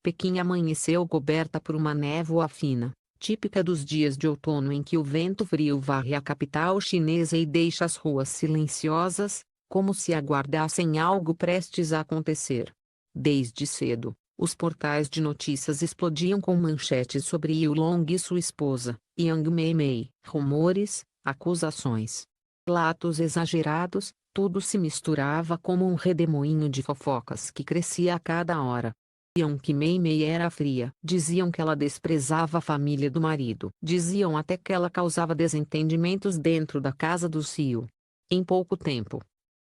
Pequim amanheceu coberta por uma névoa fina, típica dos dias de outono em que o vento frio varre a capital chinesa e deixa as ruas silenciosas, como se aguardassem algo prestes a acontecer. Desde cedo, os portais de notícias explodiam com manchetes sobre Yulong e sua esposa, Yang Meimei. Rumores, acusações, relatos exagerados, tudo se misturava como um redemoinho de fofocas que crescia a cada hora. Diziam que Meimei era fria. Diziam que ela desprezava a família do marido. Diziam até que ela causava desentendimentos dentro da casa do Cio. Em pouco tempo,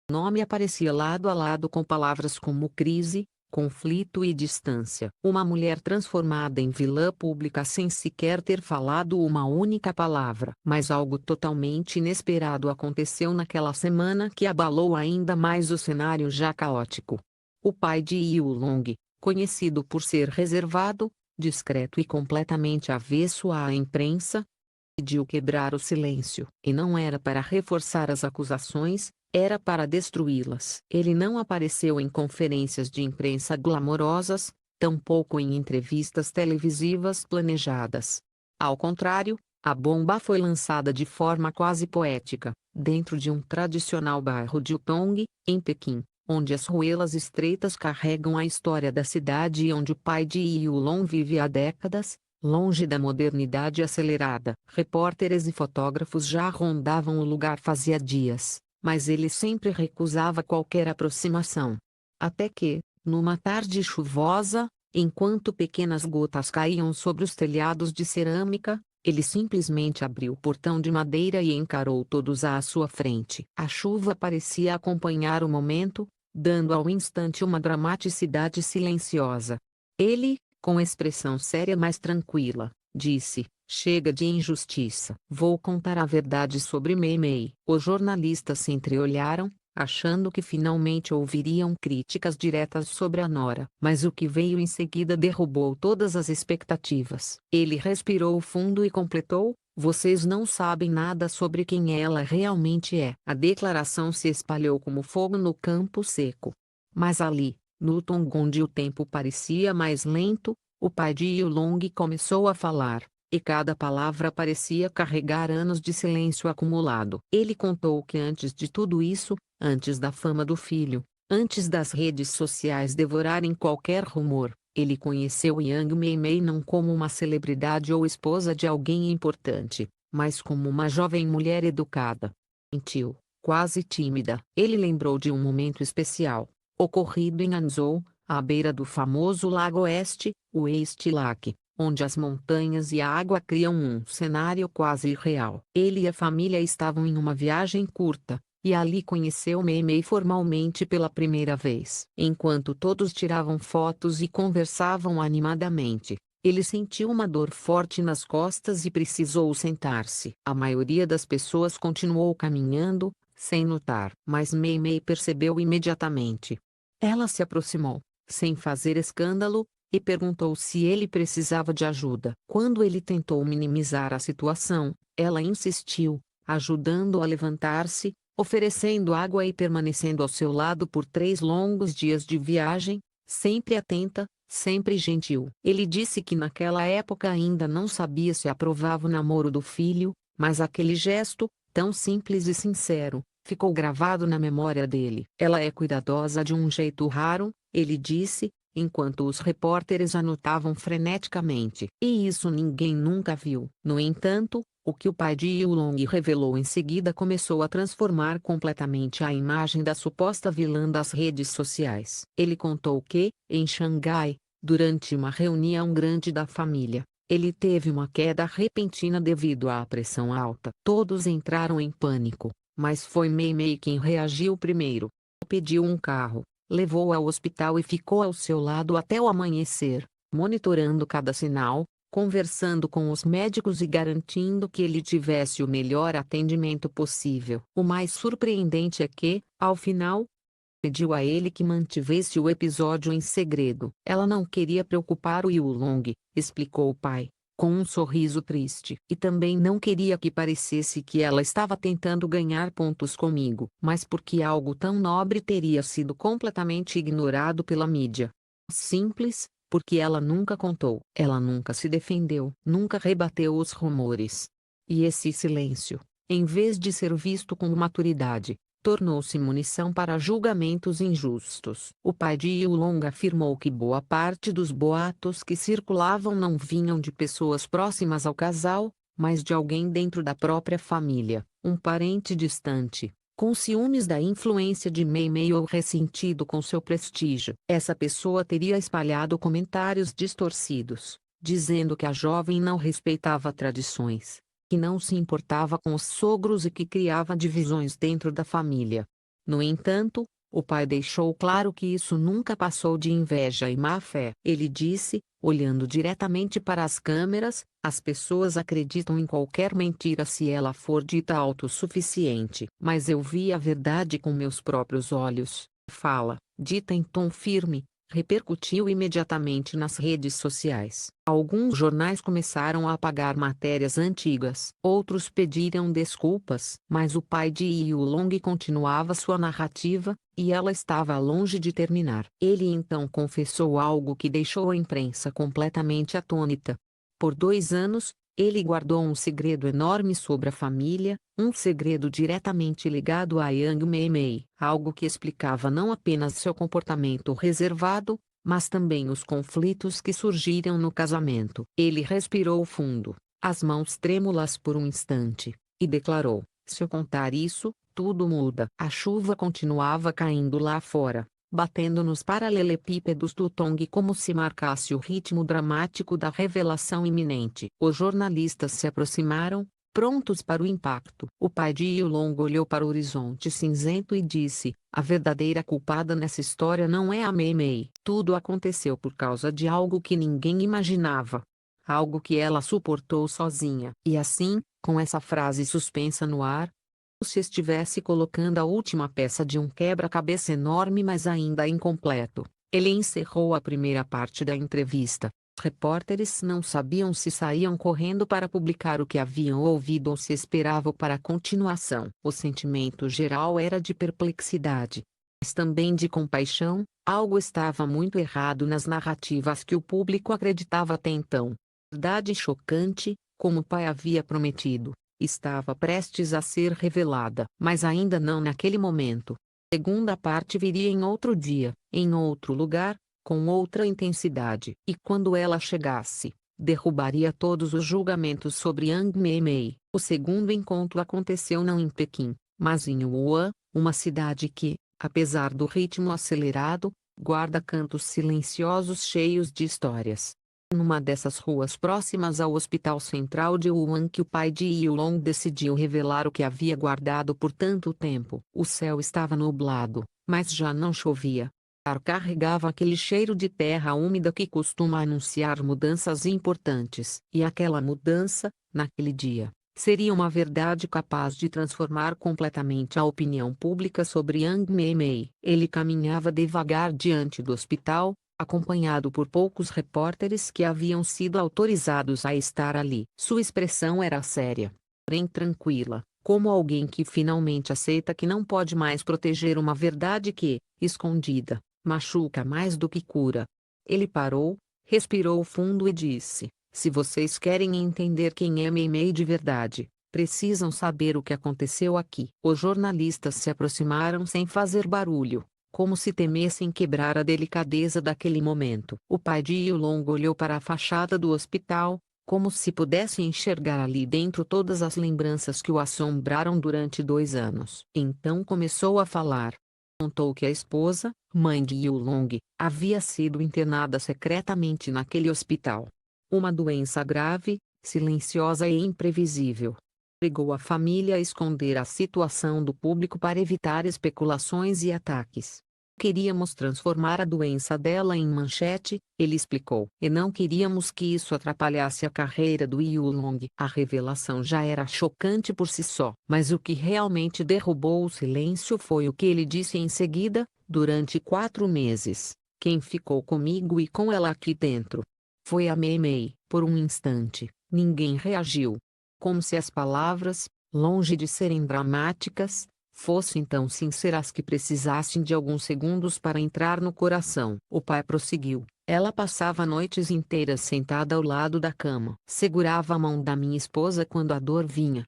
o nome aparecia lado a lado com palavras como crise, conflito e distância. Uma mulher transformada em vilã pública sem sequer ter falado uma única palavra. Mas algo totalmente inesperado aconteceu naquela semana que abalou ainda mais o cenário já caótico. O pai de Yulong, conhecido por ser reservado, discreto e completamente avesso à imprensa, decidiu quebrar o silêncio. E não era para reforçar as acusações, era para destruí-las. Ele não apareceu em conferências de imprensa glamourosas, tampouco em entrevistas televisivas planejadas. Ao contrário, a bomba foi lançada de forma quase poética, dentro de um tradicional bairro de Hutong, em Pequim, onde as ruelas estreitas carregam a história da cidade e onde o pai de Yulong vive há décadas, longe da modernidade acelerada. Repórteres e fotógrafos já rondavam o lugar fazia dias, mas ele sempre recusava qualquer aproximação. Até que, numa tarde chuvosa, enquanto pequenas gotas caíam sobre os telhados de cerâmica, ele simplesmente abriu o portão de madeira e encarou todos à sua frente. A chuva parecia acompanhar o momento, dando ao instante uma dramaticidade silenciosa. Ele, com expressão séria mas tranquila, disse: "Chega de injustiça. Vou contar a verdade sobre Meimei." Os jornalistas se entreolharam, achando que finalmente ouviriam críticas diretas sobre a nora. Mas o que veio em seguida derrubou todas as expectativas. Ele respirou fundo e completou: "Vocês não sabem nada sobre quem ela realmente é." A declaração se espalhou como fogo no campo seco. Mas ali, no Hutong onde o tempo parecia mais lento, o pai de Yulong começou a falar. E cada palavra parecia carregar anos de silêncio acumulado. Ele contou que antes de tudo isso, antes da fama do filho, antes das redes sociais devorarem qualquer rumor, ele conheceu Yang Meimei não como uma celebridade ou esposa de alguém importante, mas como uma jovem mulher educada, gentil, quase tímida. Ele lembrou de um momento especial, ocorrido em Hangzhou, à beira do famoso Lago Oeste, o East Lake, onde as montanhas e a água criam um cenário quase irreal. Ele e a família estavam em uma viagem curta, e ali conheceu Meimei formalmente pela primeira vez. Enquanto todos tiravam fotos e conversavam animadamente, ele sentiu uma dor forte nas costas e precisou sentar-se. A maioria das pessoas continuou caminhando, sem notar. Mas Meimei percebeu imediatamente. Ela se aproximou, sem fazer escândalo, e perguntou se ele precisava de ajuda. Quando ele tentou minimizar a situação, ela insistiu, ajudando-o a levantar-se, oferecendo água e permanecendo ao seu lado por 3 longos dias de viagem, sempre atenta, sempre gentil. Ele disse que naquela época ainda não sabia se aprovava o namoro do filho, mas aquele gesto, tão simples e sincero, ficou gravado na memória dele. Ela é cuidadosa de um jeito raro, ele disse, enquanto os repórteres anotavam freneticamente. E isso ninguém nunca viu. No entanto, o que o pai de Yulong revelou em seguida começou a transformar completamente a imagem da suposta vilã das redes sociais. Ele contou que, em Xangai, durante uma reunião grande da família, ele teve uma queda repentina devido à pressão alta. Todos entraram em pânico, mas foi Meimei quem reagiu primeiro. Pediu um carro, levou-o ao hospital e ficou ao seu lado até o amanhecer, monitorando cada sinal, conversando com os médicos e garantindo que ele tivesse o melhor atendimento possível. O mais surpreendente é que, ao final, pediu a ele que mantivesse o episódio em segredo. Ela não queria preocupar o Yulong, explicou o pai, com um sorriso triste. E também não queria que parecesse que ela estava tentando ganhar pontos comigo. Mas porque algo tão nobre teria sido completamente ignorado pela mídia. Simples, Porque ela nunca contou, ela nunca se defendeu, nunca rebateu os rumores. E esse silêncio, em vez de ser visto com maturidade, tornou-se munição para julgamentos injustos. O pai de Yulong afirmou que boa parte dos boatos que circulavam não vinham de pessoas próximas ao casal, mas de alguém dentro da própria família, um parente distante, com ciúmes da influência de Mei Mei ou ressentido com seu prestígio. Essa pessoa teria espalhado comentários distorcidos, dizendo que a jovem não respeitava tradições, que não se importava com os sogros e que criava divisões dentro da família. No entanto, o pai deixou claro que isso nunca passou de inveja e má-fé. Ele disse, olhando diretamente para as câmeras: as pessoas acreditam em qualquer mentira se ela for dita autossuficiente. Mas eu vi a verdade com meus próprios olhos. Fala, dita em tom firme, repercutiu imediatamente nas redes sociais. Alguns jornais começaram a apagar matérias antigas. Outros pediram desculpas. Mas o pai de Yulong continuava sua narrativa, e ela estava longe de terminar. Ele então confessou algo que deixou a imprensa completamente atônita. Por 2 anos, ele guardou um segredo enorme sobre a família, um segredo diretamente ligado a Yang Meimei, algo que explicava não apenas seu comportamento reservado, mas também os conflitos que surgiram no casamento. Ele respirou fundo, as mãos trêmulas por um instante, e declarou: se eu contar isso, tudo muda. A chuva continuava caindo lá fora, batendo nos paralelepípedos do Tong como se marcasse o ritmo dramático da revelação iminente. Os jornalistas se aproximaram, prontos para o impacto. O pai de Yulong olhou para o horizonte cinzento e disse: a verdadeira culpada nessa história não é a Mei Mei. Tudo aconteceu por causa de algo que ninguém imaginava. Algo que ela suportou sozinha. E assim, com essa frase suspensa no ar, se estivesse colocando a última peça de um quebra-cabeça enorme mas ainda incompleto. Ele encerrou a primeira parte da entrevista. Os repórteres não sabiam se saíam correndo para publicar o que haviam ouvido ou se esperavam para a continuação. O sentimento geral era de perplexidade, mas também de compaixão. Algo estava muito errado nas narrativas que o público acreditava até então. Verdade chocante, como o pai havia prometido, estava prestes a ser revelada, mas ainda não naquele momento. A segunda parte viria em outro dia, em outro lugar, com outra intensidade. E quando ela chegasse, derrubaria todos os julgamentos sobre Yang Meimei. O segundo encontro aconteceu não em Pequim, mas em Wuhan, uma cidade que, apesar do ritmo acelerado, guarda cantos silenciosos cheios de histórias. Numa dessas ruas próximas ao Hospital Central de Wuhan que o pai de Yulong decidiu revelar o que havia guardado por tanto tempo. O céu estava nublado, mas já não chovia. O ar carregava aquele cheiro de terra úmida que costuma anunciar mudanças importantes. E aquela mudança, naquele dia, seria uma verdade capaz de transformar completamente a opinião pública sobre Yang Meimei. Ele caminhava devagar diante do hospital, acompanhado por poucos repórteres que haviam sido autorizados a estar ali. Sua expressão era séria, porém tranquila, como alguém que finalmente aceita que não pode mais proteger uma verdade que, escondida, machuca mais do que cura. Ele parou, respirou fundo e disse: se vocês querem entender quem é Mei Mei de verdade, precisam saber o que aconteceu aqui. Os jornalistas se aproximaram sem fazer barulho, como se temessem quebrar a delicadeza daquele momento. O pai de Yulong olhou para a fachada do hospital, como se pudesse enxergar ali dentro todas as lembranças que o assombraram durante 2 anos. Então começou a falar. Contou que a esposa, mãe de Yulong, havia sido internada secretamente naquele hospital. Uma doença grave, silenciosa e imprevisível. Obrigou a família a esconder a situação do público para evitar especulações e ataques. Queríamos transformar a doença dela em manchete, ele explicou. E não queríamos que isso atrapalhasse a carreira do Yulong. A revelação já era chocante por si só. Mas o que realmente derrubou o silêncio foi o que ele disse em seguida: durante 4 meses, quem ficou comigo e com ela aqui dentro foi a Mei Mei. Por um instante, ninguém reagiu. Como se as palavras, longe de serem dramáticas, fossem tão sinceras que precisassem de alguns segundos para entrar no coração. O pai prosseguiu: Ela passava noites inteiras sentada ao lado da cama. Segurava a mão da minha esposa quando a dor vinha.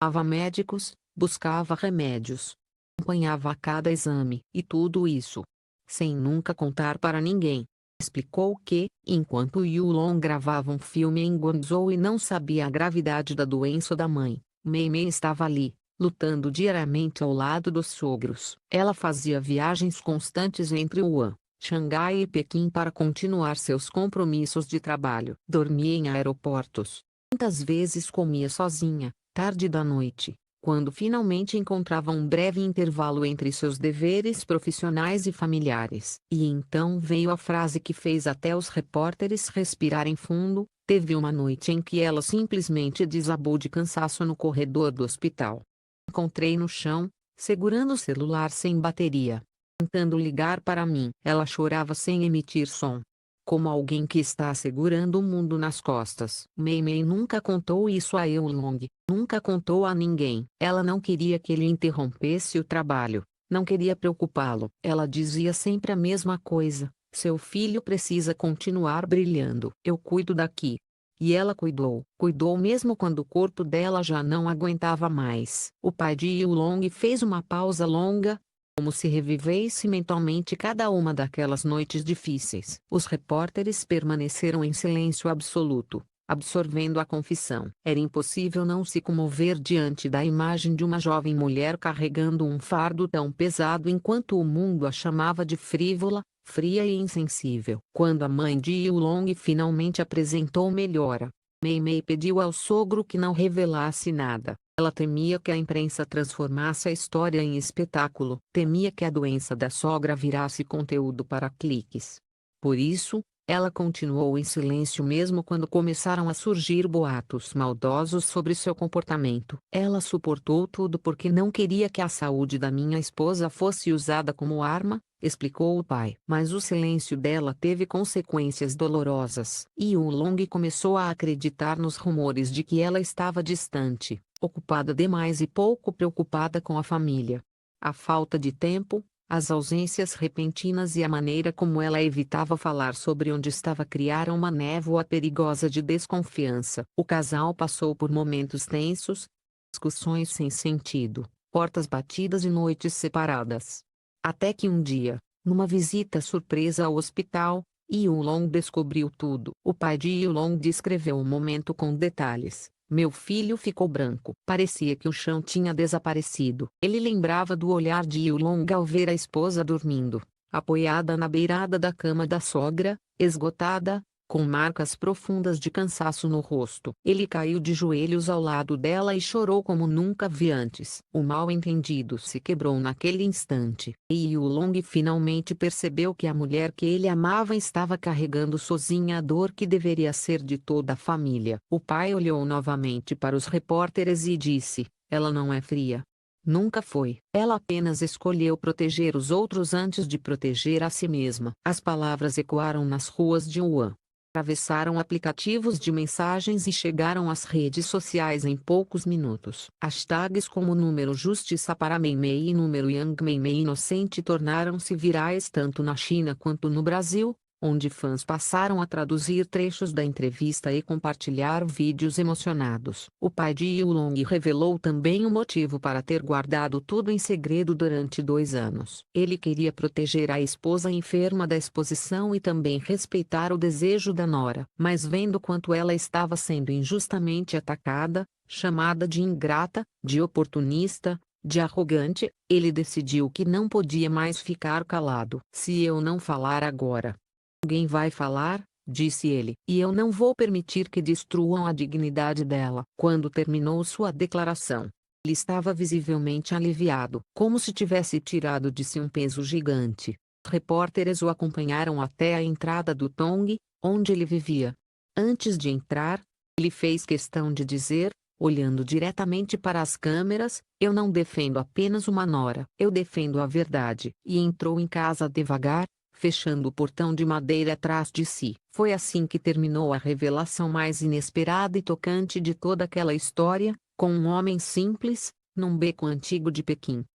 Chamava médicos, buscava remédios. Acompanhava a cada exame. E tudo isso, sem nunca contar para ninguém. Explicou que, enquanto Yulong gravava um filme em Guangzhou e não sabia a gravidade da doença da mãe, Mei Mei estava ali, lutando diariamente ao lado dos sogros. Ela fazia viagens constantes entre Wuhan, Xangai e Pequim para continuar seus compromissos de trabalho. Dormia em aeroportos. Muitas vezes comia sozinha, tarde da noite, quando finalmente encontrava um breve intervalo entre seus deveres profissionais e familiares. E então veio a frase que fez até os repórteres respirarem fundo: teve uma noite em que ela simplesmente desabou de cansaço no corredor do hospital. Encontrei no chão, segurando o celular sem bateria. Tentando ligar para mim. Ela chorava sem emitir som. Como alguém que está segurando o mundo nas costas. Mei Mei nunca contou isso a Eulong. Nunca contou a ninguém. Ela não queria que ele interrompesse o trabalho. Não queria preocupá-lo. Ela dizia sempre a mesma coisa: seu filho precisa continuar brilhando. Eu cuido daqui. E ela cuidou. Cuidou mesmo quando o corpo dela já não aguentava mais. O pai de Yulong fez uma pausa longa, como se revivesse mentalmente cada uma daquelas noites difíceis. Os repórteres permaneceram em silêncio absoluto, absorvendo a confissão. Era impossível não se comover diante da imagem de uma jovem mulher carregando um fardo tão pesado enquanto o mundo a chamava de frívola, fria e insensível. Quando a mãe de Yulong finalmente apresentou melhora, Mei Mei pediu ao sogro que não revelasse nada. Ela temia que a imprensa transformasse a história em espetáculo. Temia que a doença da sogra virasse conteúdo para cliques. Por isso, ela continuou em silêncio mesmo quando começaram a surgir boatos maldosos sobre seu comportamento. Ela suportou tudo porque não queria que a saúde da minha esposa fosse usada como arma, explicou o pai. Mas o silêncio dela teve consequências dolorosas. Yulong começou a acreditar nos rumores de que ela estava distante, ocupada demais e pouco preocupada com a família. A falta de tempo, as ausências repentinas e a maneira como ela evitava falar sobre onde estava criaram uma névoa perigosa de desconfiança. O casal passou por momentos tensos, discussões sem sentido, portas batidas e noites separadas. Até que um dia, numa visita surpresa ao hospital, Yulong descobriu tudo. O pai de Yulong descreveu o momento com detalhes. Meu filho ficou branco. Parecia que o chão tinha desaparecido. Ele lembrava do olhar de Yulong ao ver a esposa dormindo, apoiada na beirada da cama da sogra, esgotada, com marcas profundas de cansaço no rosto. Ele caiu de joelhos ao lado dela e chorou como nunca vi antes. O mal-entendido se quebrou naquele instante. E Yulong finalmente percebeu que a mulher que ele amava estava carregando sozinha a dor que deveria ser de toda a família. O pai olhou novamente para os repórteres e disse: ela não é fria. Nunca foi. Ela apenas escolheu proteger os outros antes de proteger a si mesma. As palavras ecoaram nas ruas de Wuhan. Atravessaram aplicativos de mensagens e chegaram às redes sociais em poucos minutos. Hashtags como número Justiça para Mei Mei e número Yang Mei Mei Inocente tornaram-se virais tanto na China quanto no Brasil, onde fãs passaram a traduzir trechos da entrevista e compartilhar vídeos emocionados. O pai de Yulong revelou também o motivo para ter guardado tudo em segredo durante 2 anos. Ele queria proteger a esposa enferma da exposição e também respeitar o desejo da nora. Mas vendo quanto ela estava sendo injustamente atacada, chamada de ingrata, de oportunista, de arrogante, ele decidiu que não podia mais ficar calado. Se eu não falar agora, alguém vai falar, disse ele, e eu não vou permitir que destruam a dignidade dela. Quando terminou sua declaração, ele estava visivelmente aliviado, como se tivesse tirado de si um peso gigante. Os repórteres o acompanharam até a entrada do Tong, onde ele vivia. Antes de entrar, ele fez questão de dizer, olhando diretamente para as câmeras: eu não defendo apenas uma nora, eu defendo a verdade. E entrou em casa devagar, fechando o portão de madeira atrás de si. Foi assim que terminou a revelação mais inesperada e tocante de toda aquela história, com um homem simples, num beco antigo de Pequim,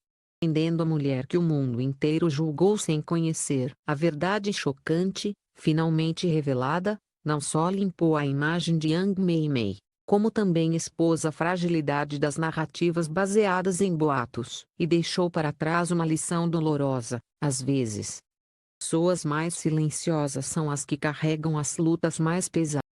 defendendo a mulher que o mundo inteiro julgou sem conhecer. A verdade chocante, finalmente revelada, não só limpou a imagem de Yang Meimei, como também expôs a fragilidade das narrativas baseadas em boatos, e deixou para trás uma lição dolorosa, às vezes. Pessoas mais silenciosas são as que carregam as lutas mais pesadas.